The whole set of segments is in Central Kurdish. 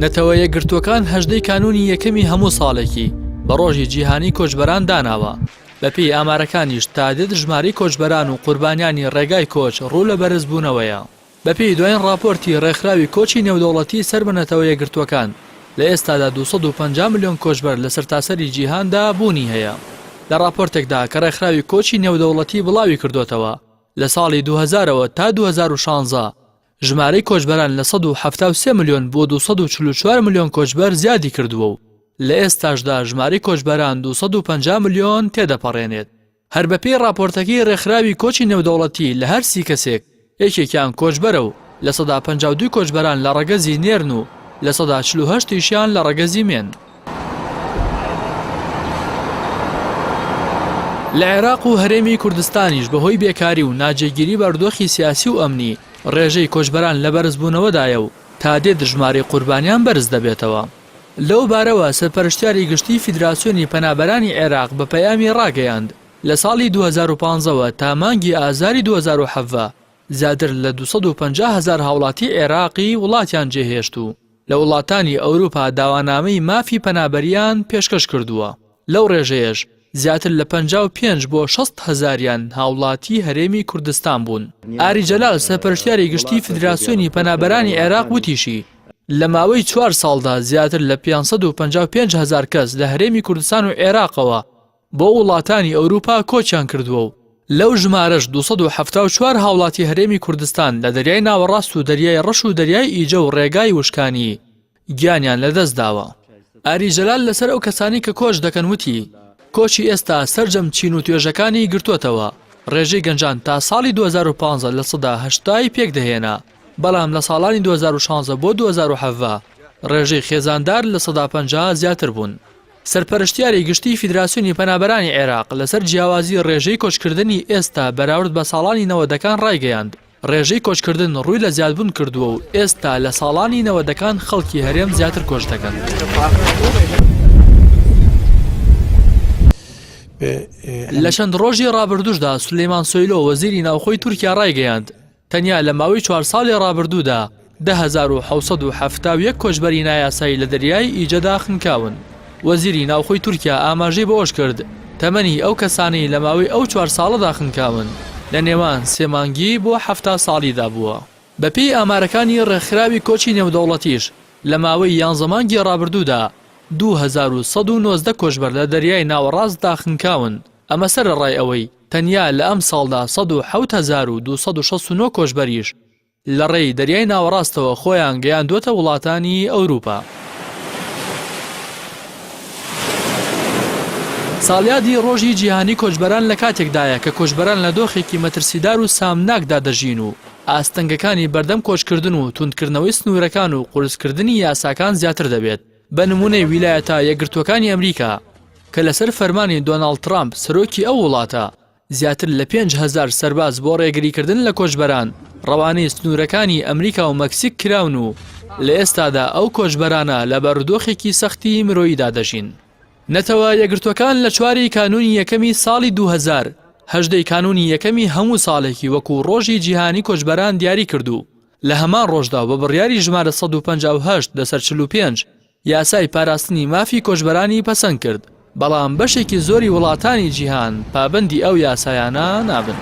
نەتەوە یەکگرتووەکان هەژدەی کانونی یەکەمی هەموو ساڵێکی بە ڕۆژی جیهانی کۆچبەران داناوە. بەپێی ئامارەکانیش تا دێت ژمارەی کۆچبەران و قوربانیانی ڕێگای کۆچ ڕوو لە بەرزبوونەوەیە. بەپێی دوایین راپۆرتی ڕێکخراوی کۆچی نێودەوڵەتی سەر بە نەتەوە یەکگرتووەکان لە ئێستادا 250 ملیۆن کۆچبەر لە سەرتاسەری جیهاندا بوونی هەیە. لە راپۆرتێکدا کە ڕێکخراوی کۆچی نێودەوڵەتی بڵاوی کردوتەوە لە ساڵی 2000ەوە تا 2016 ژمارەی کۆچبەران لە 173 ملیۆن بۆ 244 ملیۆن کۆچبەر زیادی کردووە و لە ئێستاشدا ژمارەی کۆچبەران 250 ملیۆن تێدەپەڕێنێت. هەر بەپێی راپۆرتەکەی ڕێکخراوی کۆچی نێودەوڵەتی لە هەر 30 کەسێک یەکێکیان کۆچبەرە و لە 152 کۆچبەران لە ڕەگەزی نێرن و لە 148 لە ڕەگەزی مێن. لە عێراق و هەرێمی کوردستانیش بەهۆی بێکاری و ناجێگیری بەردۆخی سیاسی و ئەمنی ڕێژەی کۆچبەران لە بەرزبوونەوەدایە و تا دێت ژمارەی قوربانیان بەرز دەبێتەوە. لەو بارەوە سەرپەرشتیاری گشتی فیدراسیۆنی پەنابەرانی عێراق بە پەیامی ڕاگەیاند لە ساڵی 2015ەوە تا مانگی ئازاری 2017 زیاتر لە 250,000 هاوڵاتی عێراقی وڵاتیان جێهێشت و لە وڵاتانی ئەوروپا داوانامەی مافی پەنابەریان پێشکەش کردووە. لەو ڕێژەیەش زیاتر لە 55 بۆ 60,000 هاوڵاتی هەرێمی کوردستان بوون. ئاری جەلال سەرپەرشتیاری گشتی فیدراسیۆنی پەنابەرانی عێراق وتیشی لە ماوەی 4 ساڵدا زیاتر لە 555,000 کەس لە هەرێمی کوردستان و عێراقەوە بۆ وڵاتانی ئەوروپا کۆچیان کردووە و لەو ژمارەش 274 هاوڵاتی هەرێمی کوردستان لە دەریای ناوەڕاست و دەریای ڕەش و دەریای ئیجە و ڕێگای وشکانی گیانیان لەدەست داوە. ئاری جەلال لەسەر ئەو کەسانی کە کۆچ دەکەن وتی کۆچی ئێستا سەرجەم چین و توێژەکانی گرتووەتەوە. ڕێژەی گەنجان تا ساڵی 2015 لە 80 پێک دەهێنا، بەڵام لە ساڵانی 2016 بۆ 2017 ڕێژەی خێزاندار لە 150 زیاتر بوون. سەرپەرشتیاری گشتی فیدراسیۆنی پەنابەرانی عێراق لەسەر جیاوازی ڕێژەی کۆچکردنی ئێستا بەراورد بە ساڵانی 90ەکان ڕایگەیاند. ڕێژەی کۆچکردن ڕووی لە زیادبوون کردووە و ئێستا لە ساڵانی 90ەکان خەڵکی هەرێم زیاتر کۆچ دەکەن. لە چەند ڕۆژی ڕابردووشدا سولەیمان سۆیلۆ وەزیری ناوخۆی تورکیا ڕایگەیاند تەنیا لە ماوەی 4 ساڵی ڕابردوودا 10,771 کۆچبەری نایاسایی لە دەریای ئیجەدا خنکاون. وەزیری ناوخۆی تورکیا ئاماژەی بە ئەوش کرد تەمەنی ئەو کەسانی لە ماوەی ئەو 4 ساڵەدا خنکاون لە نێوان 3 مانگی بۆ 7 ساڵیدا بووە. بەپێی ئامارەکانی ڕێکخراوی کۆچی نێودەوڵەتیش لە ماوەی 11 مانگی ڕابردوودا 2190 کۆچبەر لە دەریای ناوەڕاستدا خنکاون. ئەمە سەرەڕای ئەوەی تەنیا لە ئەم ساڵدا 107,269 کۆچبەریش لە ڕێی دەریای ناوەڕاستەوە خۆیان گەیاندوتە وڵاتانی ئەوروپا. ساڵیادی ڕۆژی جیهانی کۆچبەران لە کاتێکدایە کە کۆچبەران لە دۆخێکی مەترسیدار و سامناکدا دەژین و ئاستەنگەکانی بەردەم کۆچکردن و توندکردنەوەی سنوورەکان و قورسکردنی یاساکان زیاتر دەبێت. بە نمونەی ویلایەتە یەکگرتووەکانی ئەمریکا کە لەسەر فەرمانی دۆناڵد ترامپ سەرۆکی ئەو وڵاتە زیاتر لە 5,000 سەرباز بۆ ڕێگریکردن لە کۆچبەران ڕەوانەی سنوورەکانی ئەمریکا و مەکسیک کراون و لە ئێستادا ئەو کۆچبەرانە لە بەردۆخێکی سەختی مرۆییدا دەژین. نەتەوە یەکگرتووەکان لە 4 کانونی یەکەمی ساڵی 2000 هەژدەی کانونی یەکەمی هەموو ساڵێکی وەکو ڕۆژی جیهانی کۆچبەران دیاری کردو. لە هەمان ڕۆژدا بە بڕیاری ژمارە 158 لەسەر 45 یاسای پاراستنی مافی کۆچبەرانی پەسەند کرد، بەڵام بەشێکی زۆری وڵاتانی جیهان پابەندی ئەو یاسایانە نابن.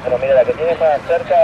Bueno, mira, la que tiene más cerca,